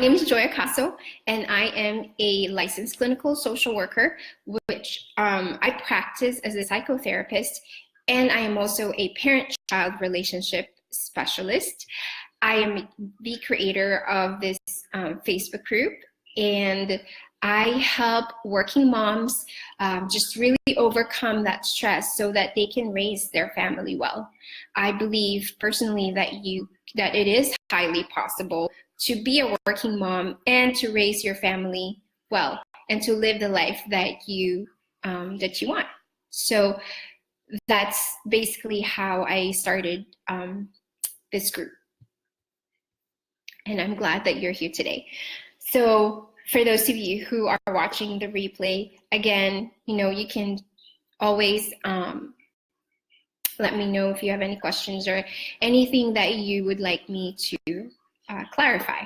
name is Joya Caso, and I am a licensed clinical social worker, which I practice as a psychotherapist, and I am also a parent-child relationship specialist. I am the creator of this Facebook group, and I help working moms just really overcome that stress so that they can raise their family well. I believe personally that it is highly possible to be a working mom and to raise your family well and to live the life that you want. So that's basically how I started this group. And I'm glad that you're here today. So for those of you who are watching the replay, again, you can always let me know if you have any questions or anything that you would like me to clarify.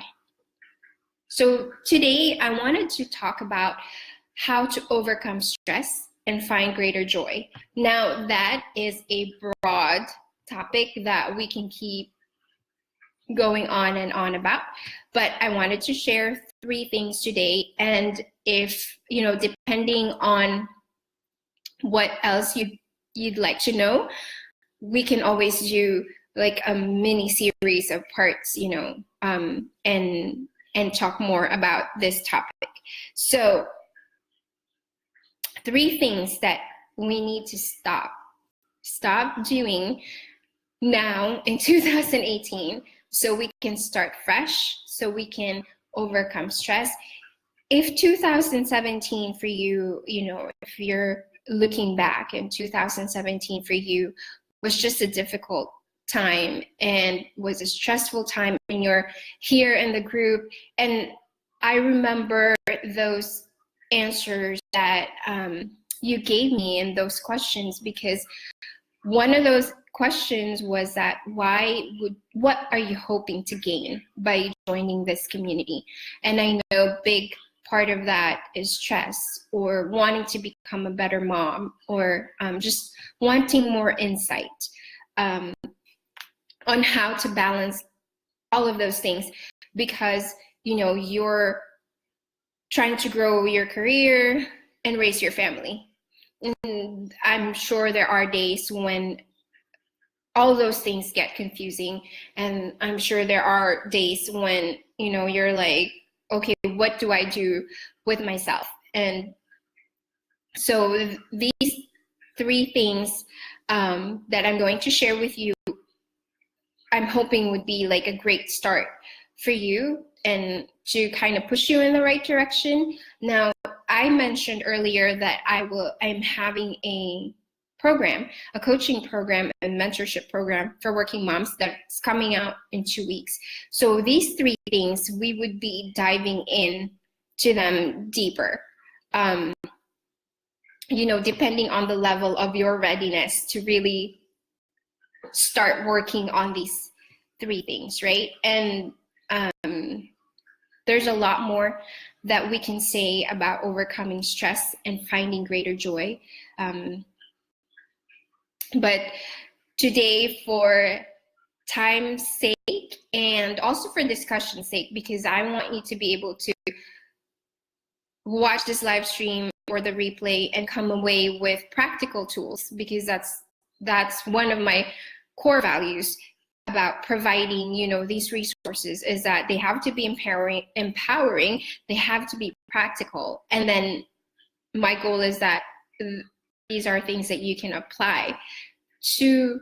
So today I wanted to talk about how to overcome stress and find greater joy. Now that is a broad topic that we can keep going on and on about, but I wanted to share 3 things today. And if, depending on what else you'd like to know, we can always do like a mini series of parts, and talk more about this topic. So 3 things that we need to stop doing now in 2018 so we can start fresh, so we can overcome stress. If 2017 for you, if you're looking back in 2017 for you was just a difficult time and was a stressful time, and you're here in the group, and I remember those answers that you gave me in those questions, because one of those questions was that what are you hoping to gain by joining this community? And I know a big part of that is stress, or wanting to become a better mom, or just wanting more insight on how to balance all of those things, because you're trying to grow your career and raise your family. And I'm sure there are days when all those things get confusing, and I'm sure there are days when you're like, okay, what do I do with myself? And so these 3 things that I'm going to share with you, I'm hoping would be like a great start for you and to kind of push you in the right direction. Now, I mentioned earlier that I'm having a coaching program and mentorship program for working moms that's coming out in 2 weeks. So these 3 things, we would be diving in to them deeper, depending on the level of your readiness to really start working on these 3 things, right? And there's a lot more that we can say about overcoming stress and finding greater joy. But today, for time's sake and also for discussion's sake, because I want you to be able to watch this live stream or the replay and come away with practical tools, because that's one of my core values about providing these resources, is that they have to be empowering, they have to be practical, and then my goal is that these are things that you can apply to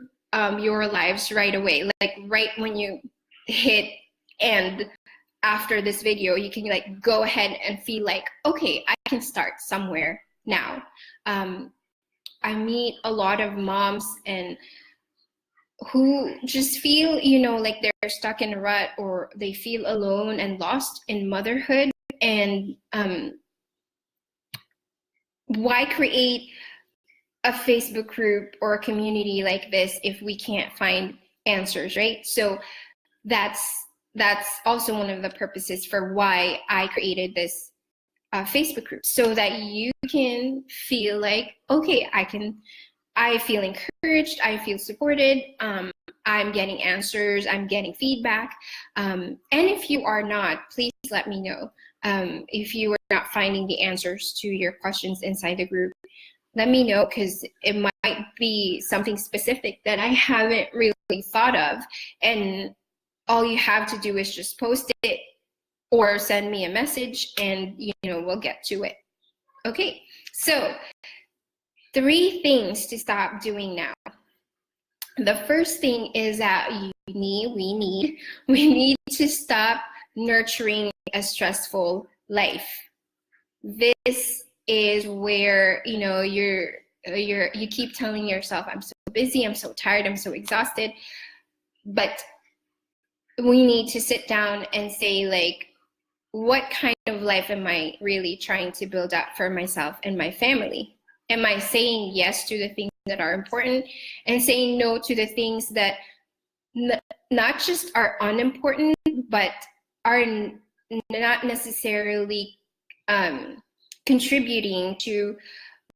your lives right away. Like right when you hit end after this video, you can like go ahead and feel like, okay, I can start somewhere now. I meet a lot of moms and who just feel, like they're stuck in a rut, or they feel alone and lost in motherhood. And why create a Facebook group or a community like this if we can't find answers, right? So that's also one of the purposes for why I created this Facebook group, so that you can feel like, okay, I feel encouraged, I feel supported, I'm getting answers, I'm getting feedback. And if you are not, please let me know. If you are not finding the answers to your questions inside the group, let me know, because it might be something specific that I haven't really thought of. And all you have to do is just post it or send me a message, and we'll get to it. Okay, so 3 things to stop doing now. The first thing is that we need to stop nurturing a stressful life. This is where you keep telling yourself, I'm so busy, I'm so tired, I'm so exhausted. But we need to sit down and say, like, what kind of life am I really trying to build up for myself and my family? Am I saying yes to the things that are important and saying no to the things that not just are unimportant, but are not necessarily contributing to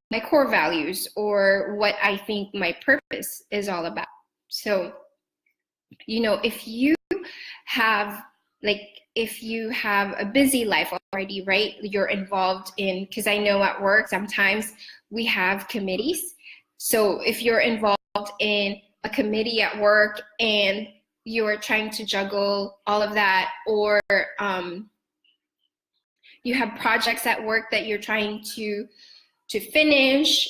my core values or what I think my purpose is all about? So, if you have a busy life already, right? You're involved in, because I know at work sometimes we have committees. So if you're involved in a committee at work and you're trying to juggle all of that, or you have projects at work that you're trying to finish,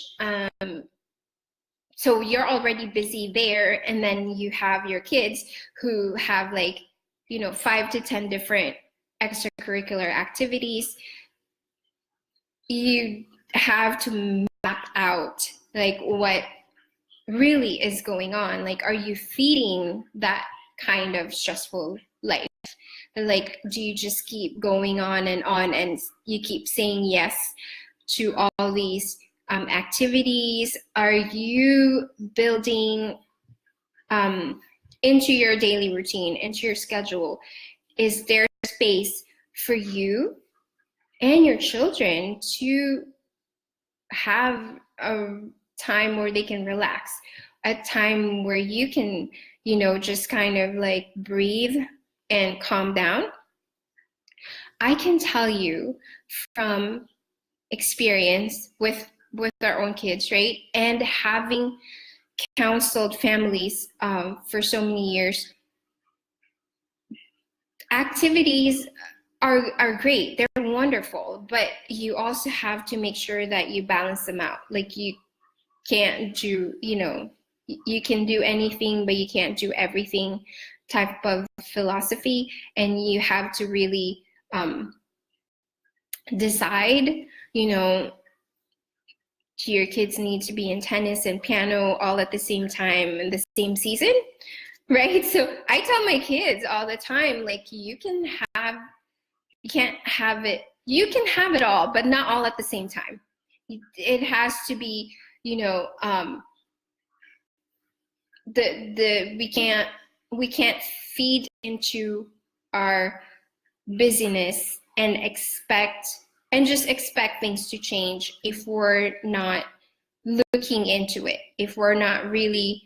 so you're already busy there, and then you have your kids who have 5 to 10 different extracurricular activities. You have to map out what really is going on. Are you feeding that kind of stressful life? Do you just keep going on and you keep saying yes to all these activities? Are you building into your daily routine, into your schedule? Is there space for you and your children to have a time where they can relax, a time where you can, just kind of breathe and calm down? I can tell you from experience with our own kids, right? And having counseled families for so many years, activities are great, they're wonderful, but you also have to make sure that you balance them out. You can't do, you can do anything, but you can't do everything type of philosophy. And you have to really decide, do your kids need to be in tennis and piano all at the same time in the same season, right? So I tell my kids all the time, you can have it all, but not all at the same time. It has to be, we can't feed into our busyness and expect things to change if we're not looking into it, if we're not really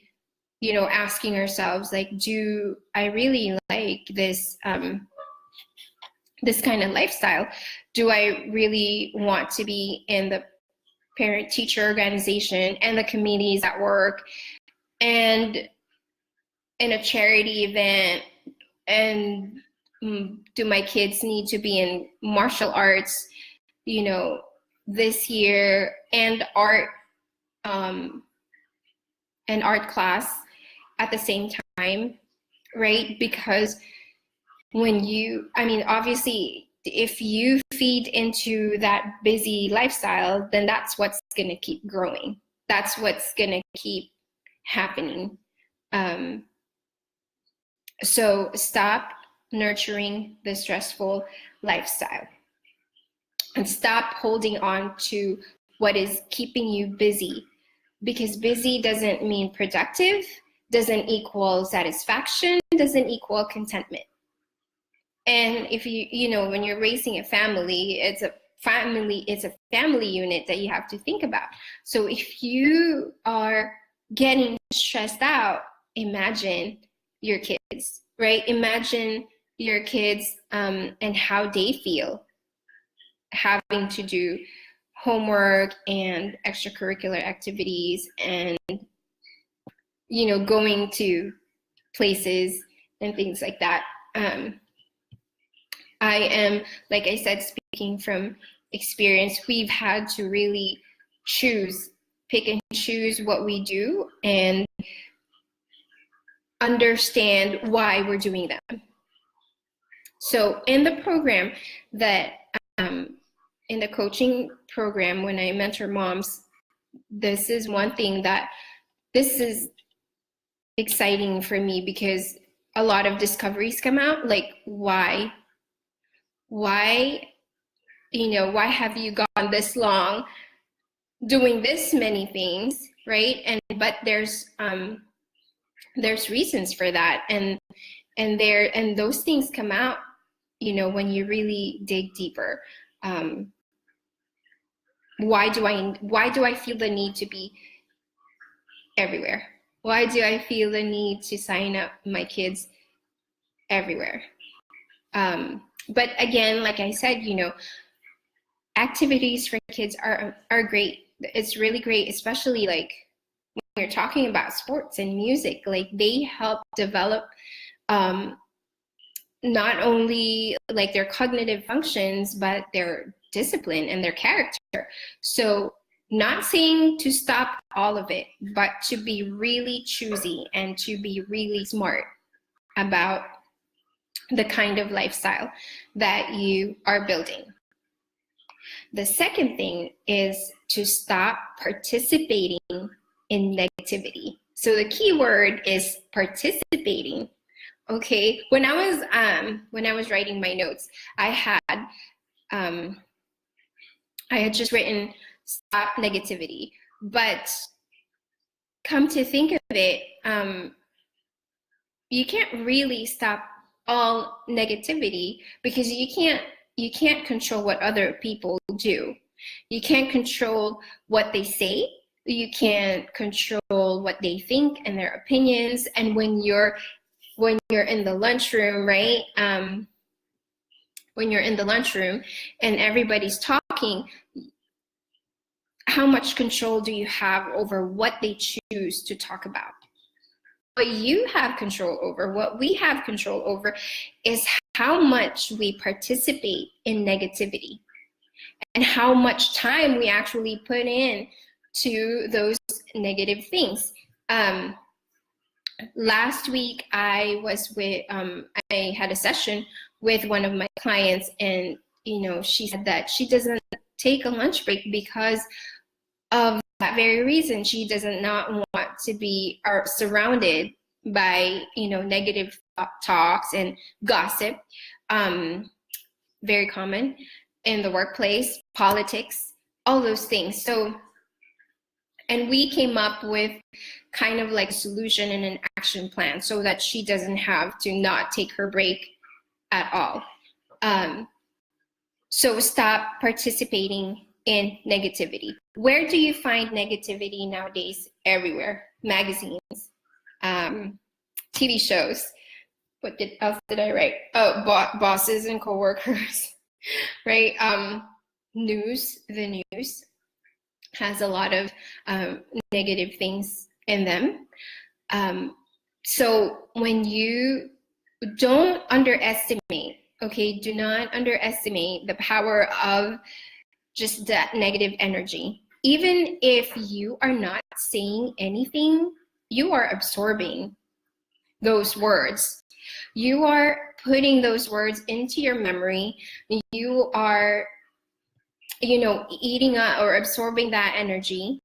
asking ourselves, do I really like this this kind of lifestyle? Do I really want to be in the parent-teacher organization and the committees at work and in a charity event? And do my kids need to be in martial arts, this year, and art class at the same time, right? Because obviously, if you feed into that busy lifestyle, then that's what's going to keep growing. That's what's going to keep happening. So stop nurturing the stressful lifestyle and stop holding on to what is keeping you busy, because busy doesn't mean productive, doesn't equal satisfaction, doesn't equal contentment. And if when you're raising a family, it's a family unit that you have to think about. So if you are getting stressed out imagine your kids, right? Imagine your kids and how they feel having to do homework and extracurricular activities and, you know, going to places and things like that. I am, like I said, speaking from experience, we've had to really pick and choose what we do and understand why we're doing them. So in the program that, in the coaching program, when I mentor moms, this is one thing that, this is exciting for me because a lot of discoveries come out, like why, you know, why have you gone this long doing this many things, right? And but there's reasons for that, and those things come out, you know, when you really dig deeper. Why do I feel the need to be everywhere? Why do I feel the need to sign up my kids everywhere? But again, like I said, you know, activities for kids are great. It's really great, especially like when you're talking about sports and music. Like they help develop not only like their cognitive functions, but their discipline and their character. So not saying to stop all of it, but to be really choosy and to be really smart about the kind of lifestyle that you are building. The second thing is to stop participating in negativity. So the key word is participating. Okay, when I was writing my notes, I had just written stop negativity, but come to think of it, you can't really stop all negativity because you can't control what other people do. You can't control what they say. You can't control what they think and their opinions. And when you're in the lunchroom, right? When you're in the lunchroom and everybody's talking, how much control do you have over what they choose to talk about? What you have control over, what we have control over, is how much we participate in negativity and how much time we actually put in to those negative things. Last week I had a session with one of my clients, and you know, she said that she doesn't take a lunch break because of that very reason. She does not want to be surrounded by, you know, negative talks and gossip, very common in the workplace, politics, all those things. So, and we came up with kind of like a solution and an action plan so that she doesn't have to not take her break at all. So stop participating in negativity. Where do you find negativity nowadays? Everywhere. Magazines, TV shows. What else did I write? Oh, bosses and coworkers, right? News. The news has a lot of negative things in them. So when you don't underestimate, okay, do not underestimate the power of just that negative energy. Even if you are not saying anything, you are absorbing those words. You are putting those words into your memory. You are, you know, eating or absorbing that energy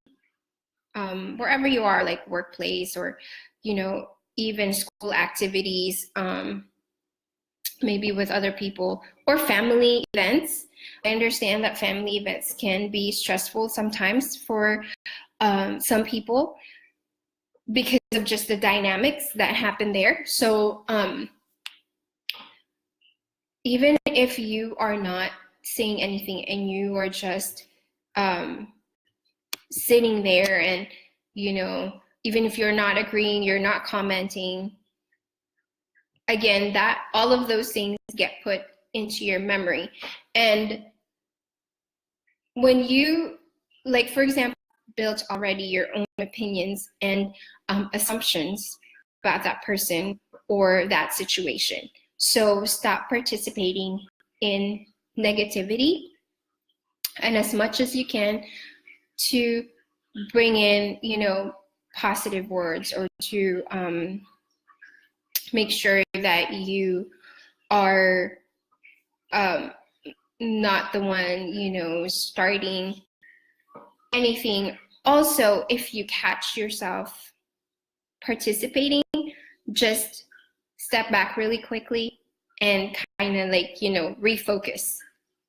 wherever you are, like workplace or, you know, even school activities, maybe with other people or family events. I understand that family events can be stressful sometimes for some people because of just the dynamics that happen there. So even if you are not saying anything and you are just sitting there and, you know, even if you're not agreeing, you're not commenting, again, that all of those things get put into your memory. And when you, like, for example, built already your own opinions and assumptions about that person or that situation. So stop participating in negativity, and as much as you can to bring in, you know, positive words, or to make sure that you are not the one, you know, starting anything. Also, if you catch yourself participating, just step back really quickly and kind of, like, you know, refocus,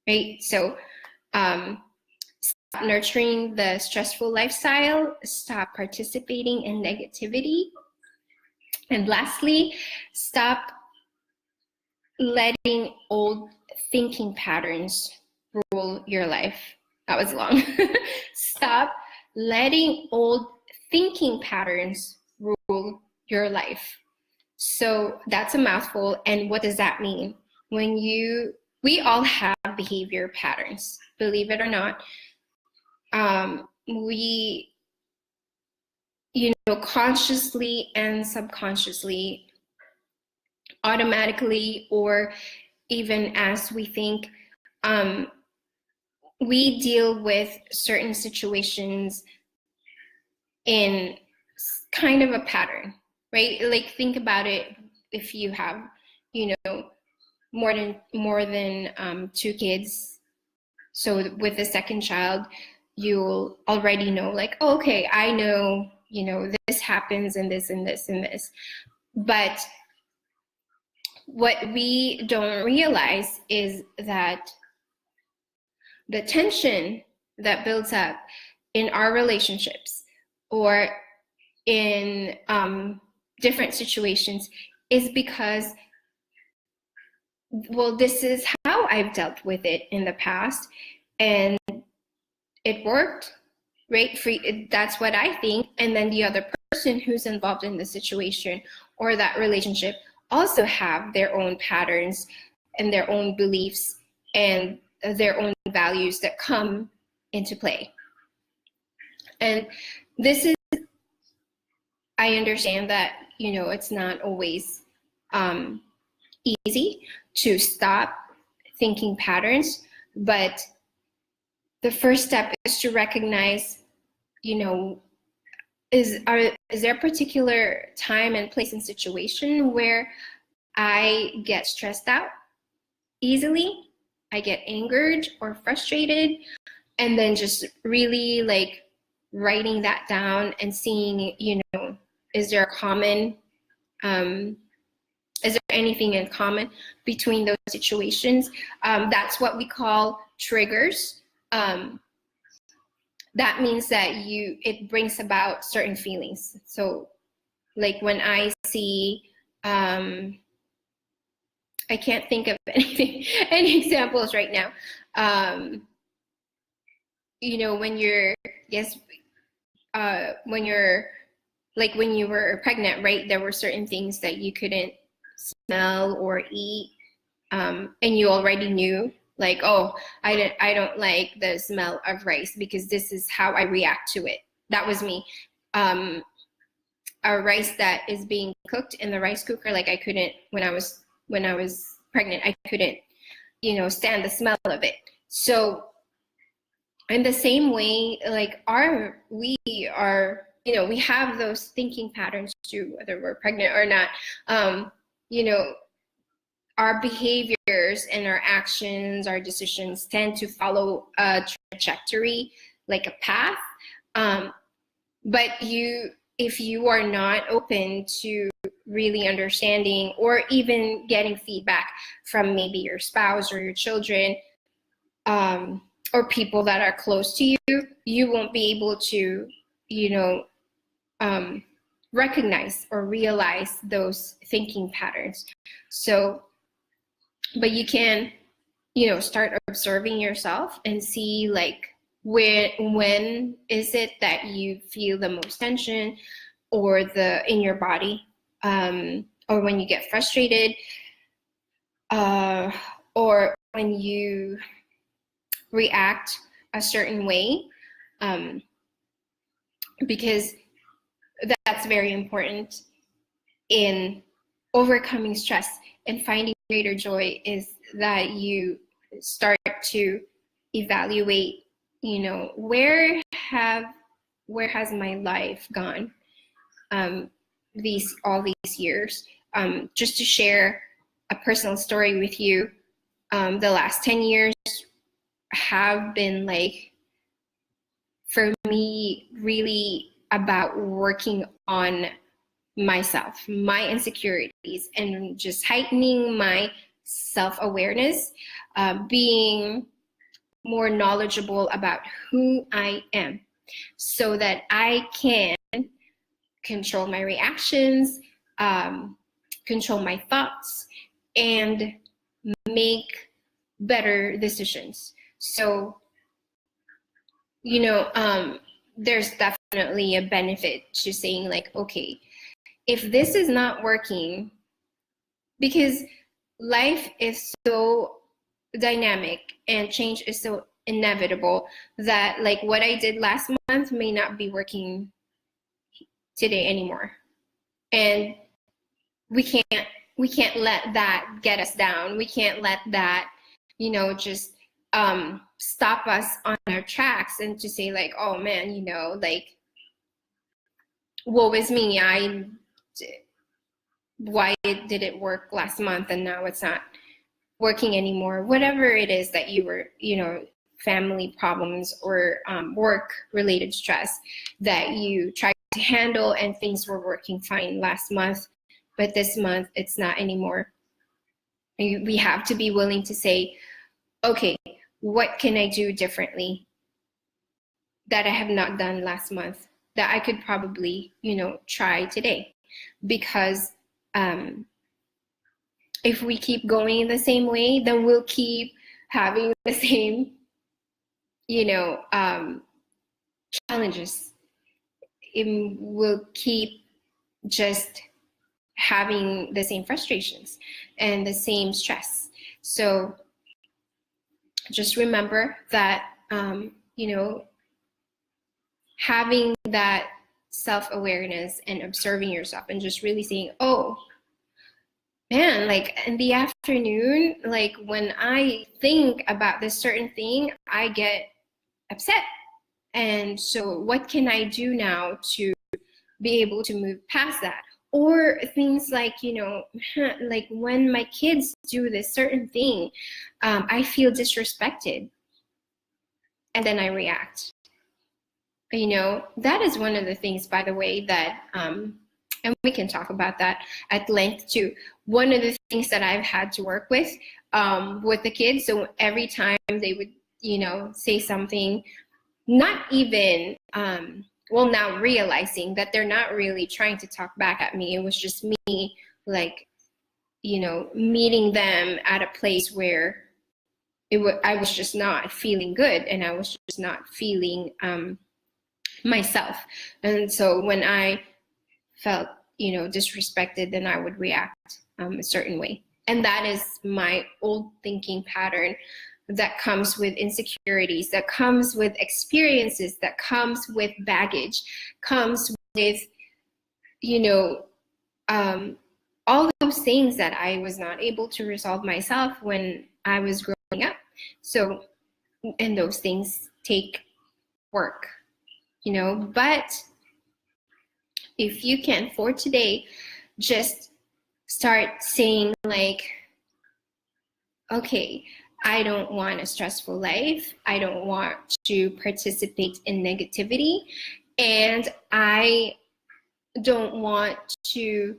right? So stop nurturing the stressful lifestyle, stop participating in negativity, and lastly, stop letting old thinking patterns rule your life. That was long. Stop letting old thinking patterns rule your life. So that's a mouthful. And what does that mean? We all have behavior patterns, believe it or not. We, you know, consciously and subconsciously, automatically, or even as we think, we deal with certain situations in kind of a pattern, right? Like, think about it. If you have, you know, more than 2 kids, so with the second child, you'll already know, like, oh, okay, I know, you know, this happens and this and this and this. But what we don't realize is that the tension that builds up in our relationships or in different situations is because, well, this is how I've dealt with it in the past, and it worked, right? That's what I think. And then the other person who's involved in the situation or that relationship also have their own patterns and their own beliefs and their own values that come into play. And this is, I understand that, you know, it's not always easy to stop thinking patterns, but the first step is to recognize, you know, is there a particular time and place and situation where I get stressed out easily, I get angered or frustrated, and then just really, like, writing that down and seeing, you know, is there anything in common between those situations? That's what we call triggers. That means that it brings about certain feelings. So, like, when I see, I can't think of any examples right now. You know, when you're like, when you were pregnant, right? There were certain things that you couldn't smell or eat, and you already knew, like, oh, I don't like the smell of rice because this is how I react to it. That was me. A rice that is being cooked in the rice cooker, like, I couldn't, when I was pregnant, I couldn't, you know, stand the smell of it. So in the same way, like, we are, you know, we have those thinking patterns too, whether we're pregnant or not. You know, our behaviors and our actions, our decisions tend to follow a trajectory, like a path. But if you are not open to really understanding or even getting feedback from maybe your spouse or your children, or people that are close to you, you won't be able to, you know, recognize or realize those thinking patterns. So, but you can, you know, start observing yourself and see, like, when is it that you feel the most tension? or in your body, or when you get frustrated, or when you react a certain way, because that's very important in overcoming stress and finding greater joy, is that you start to evaluate, you know, where has my life gone all these years. Just to share a personal story with you, the last 10 years have been, like, for me, really about working on myself, my insecurities, and just heightening my self-awareness, being more knowledgeable about who I am, so that I can control my reactions, control my thoughts, and make better decisions. So, you know, there's definitely a benefit to saying, like, okay, if this is not working, because life is so dynamic and change is so inevitable, that, like, what I did last month may not be working today anymore. And we can't let that get us down. We can't let that, you know, just stop us on our tracks and to say, like, oh man, you know, like, woe is me, why did it work last month and now it's not working anymore? Whatever it is that you were, you know, family problems or work related stress that you tried to handle and things were working fine last month, but this month it's not anymore. We have to be willing to say, okay, what can I do differently that I have not done last month that I could probably, you know, try today? Because if we keep going the same way, then we'll keep having the same, you know, challenges. We'll keep just having the same frustrations and the same stress. So just remember that, you know, having that self-awareness and observing yourself and just really saying, oh man, like, in the afternoon, like, when I think about this certain thing, I get upset. And so what can I do now to be able to move past that? Or things like, you know, like when my kids do this certain thing, I feel disrespected and then I react. You know, that is one of the things, by the way, that, and we can talk about that at length too. One of the things that I've had to work with the kids, so every time they would, you know, say something, not even, well, now realizing that they're not really trying to talk back at me. It was just me, like, you know, meeting them at a place where I was just not feeling good, and I was just not feeling myself. And so when I felt, you know, disrespected, then I would react a certain way. And that is my old thinking pattern that comes with insecurities, that comes with experiences, that comes with baggage, comes with, you know, all those things that I was not able to resolve myself when I was growing up. So, and those things take work, you know, but if you can, for today, just start saying, like, okay, I don't want a stressful life. I don't want to participate in negativity. And I don't want to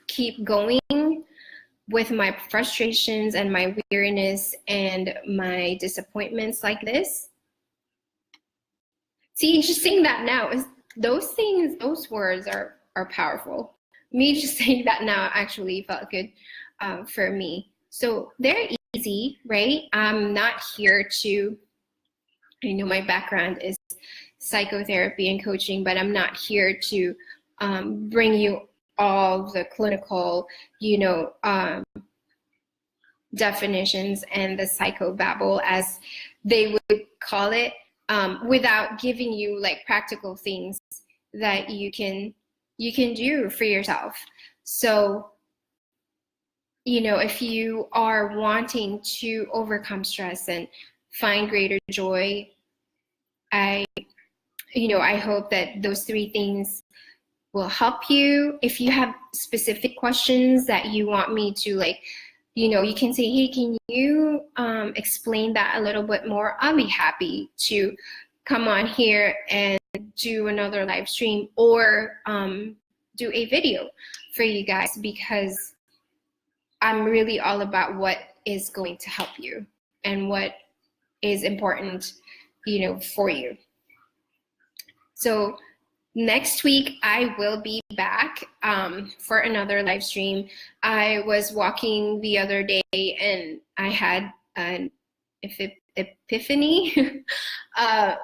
keep going with my frustrations and my weariness and my disappointments like this. See, just saying that now, is those things, those words are powerful. Me just saying that now actually felt good for me. So they're easy, right? I'm not here to, you know, my background is psychotherapy and coaching, but I'm not here to bring you all the clinical, definitions and the psychobabble, as they would call it, without giving you like practical things that you can do for yourself. So, if you are wanting to overcome stress and find greater joy, I hope that those 3 things will help you. If you have specific questions that you want me to you can say, hey, can you explain that a little bit more? I'll be happy to come on here and do another live stream or do a video for you guys, because I'm really all about what is going to help you and what is important, for you. So next week, I will be back for another live stream. I was walking the other day and I had an epiphany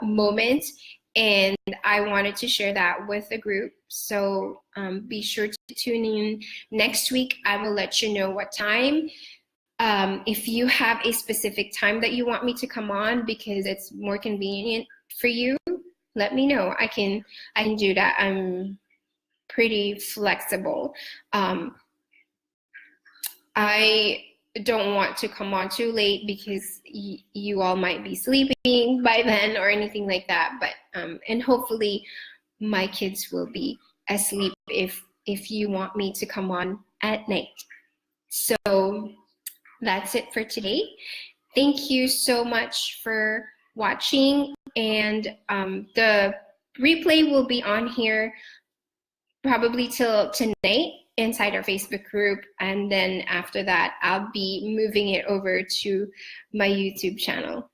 moment, and I wanted to share that with the group. So be sure to tune in next week. I will let you know what time. If you have a specific time that you want me to come on because it's more convenient for you, let me know. I can do that. I'm pretty flexible. I don't want to come on too late because you all might be sleeping by then or anything like that. But and hopefully my kids will be asleep if you want me to come on at night. So that's it for today. Thank you so much for watching, and the replay will be on here probably till tonight inside our Facebook group, and then after that I'll be moving it over to my YouTube channel.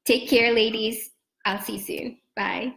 Take care, ladies. I'll see you soon. Bye.